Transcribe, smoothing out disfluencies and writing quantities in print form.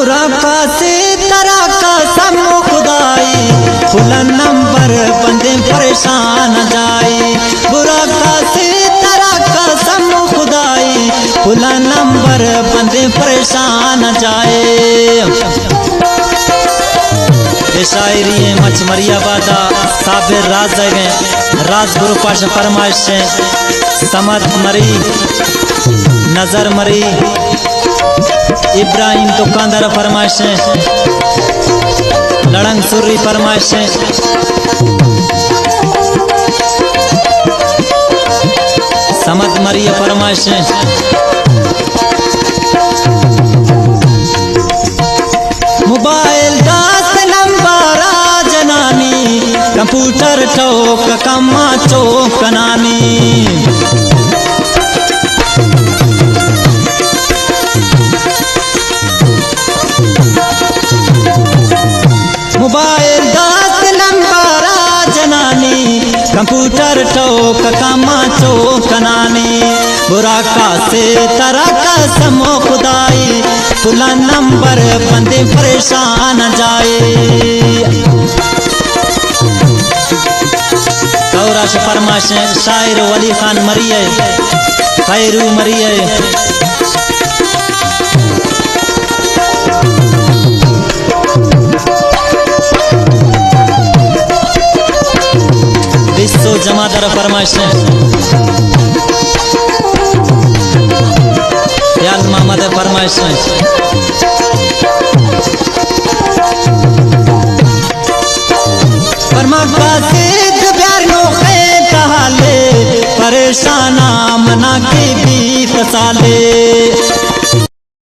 बुरा का से तरा का सम खुदाई फुला नंबर बंदे परेशान जाई। बुरा का से तरा का सम खुदाई फुला नंबर बंदे परेशान जाए। ये शायरी है मचमरिया बादा साबिर राज जगह राज गुरु पाश फरमाइश है। समद मरी नजर मरी इब्राहिम दुकानदार फरमाइश है। लड़ंग सुर्री फरमाइश है। समद मरी फरमाइश है। मोबाइल कंप्यूटर चौक कमा चौक नानी। मोबाइल 10 नंबर जनानी कंप्यूटर चौक कमा चौक नानी। बुरा का से तरा का समो खुदाई फुला नंबर बंदे परेशान जाए। गौरा से फरमाश शायर वली खान मरिए खैरू मरिए। विश्व जमादार फरमाश याल मोहम्मद फरमाश परेशाना मना के बीत साले।